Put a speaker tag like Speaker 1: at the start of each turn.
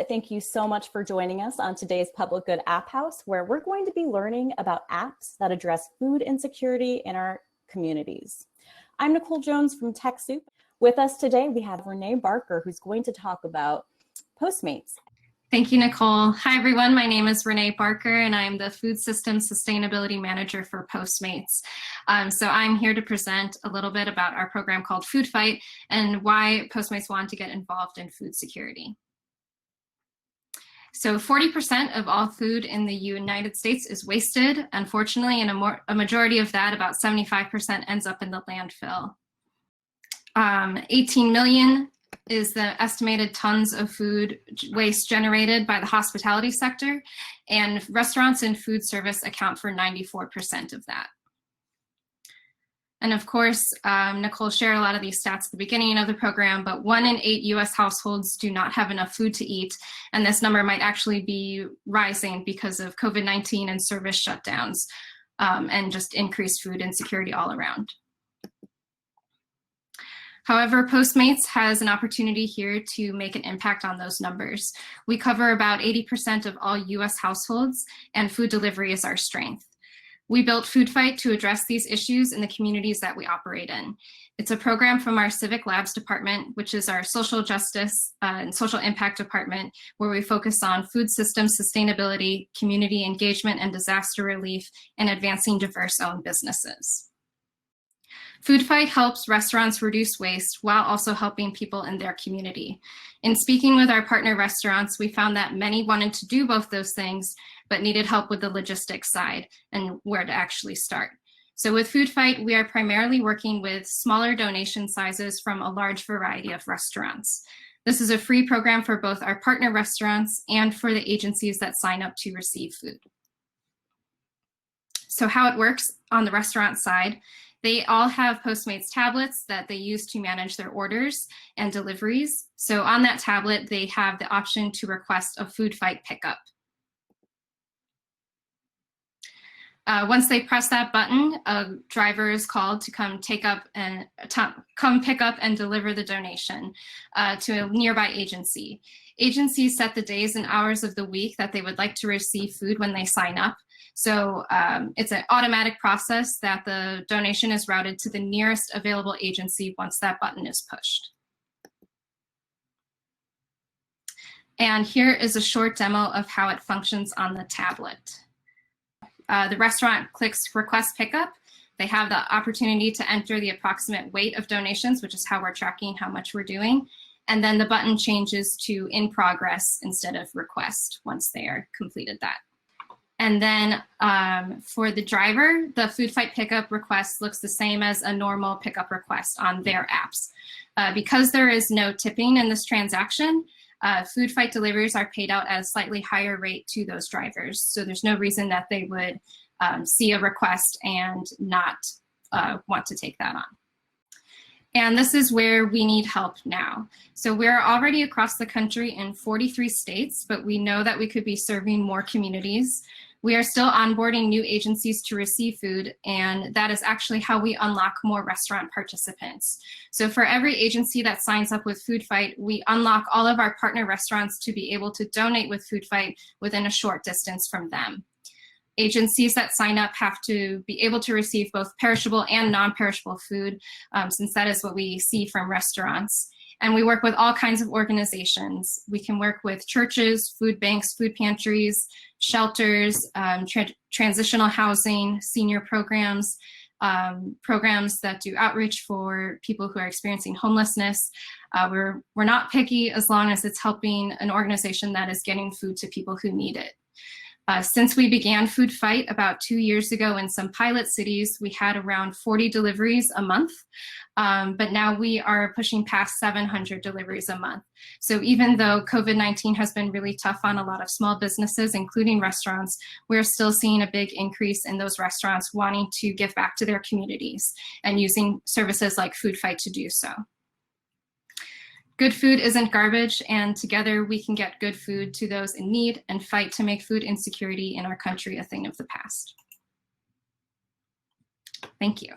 Speaker 1: Thank you so much for joining us on today's Public Good App House, where we're going to be learning about apps that address food insecurity in our communities. I'm Nicole Jones from TechSoup. With us today, we have Renee Barker, who's going to talk about Postmates.
Speaker 2: Thank you, Nicole. Hi, everyone. My name is Renee Barker, and I'm the Food Systems Sustainability Manager for Postmates. So I'm here to present a little bit about our program called FoodFight and why Postmates want to get involved in food security. So 40% of all food in the United States is wasted, unfortunately, and a majority of that, about 75%, ends up in the landfill. 18 million is the estimated tons of food waste generated by the hospitality sector, and restaurants and food service account for 94% of that. And of course, Nicole shared a lot of these stats at the beginning of the program, but 1 in 8 US households do not have enough food to eat. And this number might actually be rising because of COVID-19 and service shutdowns and just increased food insecurity all around. However, Postmates has an opportunity here to make an impact on those numbers. We cover about 80% of all US households, and food delivery is our strength. We built FoodFight to address these issues in the communities that we operate in. It's a program from our Civic Labs department, which is our social justice and social impact department, where we focus on food systems sustainability, community engagement and disaster relief, and advancing diverse-owned businesses. FoodFight helps restaurants reduce waste while also helping people in their community. In speaking with our partner restaurants, we found that many wanted to do both those things, but needed help with the logistics side and where to actually start. So with FoodFight, we are primarily working with smaller donation sizes from a large variety of restaurants. This is a free program for both our partner restaurants and for the agencies that sign up to receive food. So how it works on the restaurant side, they all have Postmates tablets that they use to manage their orders and deliveries. So on that tablet, they have the option to request a FoodFight pickup. Once they press that button, a driver is called to come pick up and deliver the donation to a nearby agency. Agencies set the days and hours of the week that they would like to receive food when they sign up. So it's an automatic process that the donation is routed to the nearest available agency once that button is pushed. And here is a short demo of how it functions on the tablet. The restaurant clicks request pickup. They have the opportunity to enter the approximate weight of donations, which is how we're tracking how much we're doing. And then the button changes to in progress instead of request once they are completed that. And then for the driver, the FoodFight pickup request looks the same as a normal pickup request on their apps. Because there is no tipping in this transaction, FoodFight deliveries are paid out at a slightly higher rate to those drivers. So there's no reason that they would see a request and not want to take that on. And this is where we need help now. So we're already across the country in 43 states, but we know that we could be serving more communities. We are still onboarding new agencies to receive food, and that is actually how we unlock more restaurant participants. So for every agency that signs up with FoodFight, we unlock all of our partner restaurants to be able to donate with FoodFight within a short distance from them. Agencies that sign up have to be able to receive both perishable and non-perishable food, since that is what we see from restaurants. And we work with all kinds of organizations. We can work with churches, food banks, food pantries, shelters, transitional housing, senior programs, programs that do outreach for people who are experiencing homelessness. We're not picky as long as it's helping an organization that is getting food to people who need it. Since we began FoodFight about 2 years ago in some pilot cities, we had around 40 deliveries a month, but now we are pushing past 700 deliveries a month. So even though COVID-19 has been really tough on a lot of small businesses, including restaurants, we're still seeing a big increase in those restaurants wanting to give back to their communities and using services like FoodFight to do so. Good food isn't garbage, and together we can get good food to those in need and fight to make food insecurity in our country a thing of the past. Thank you.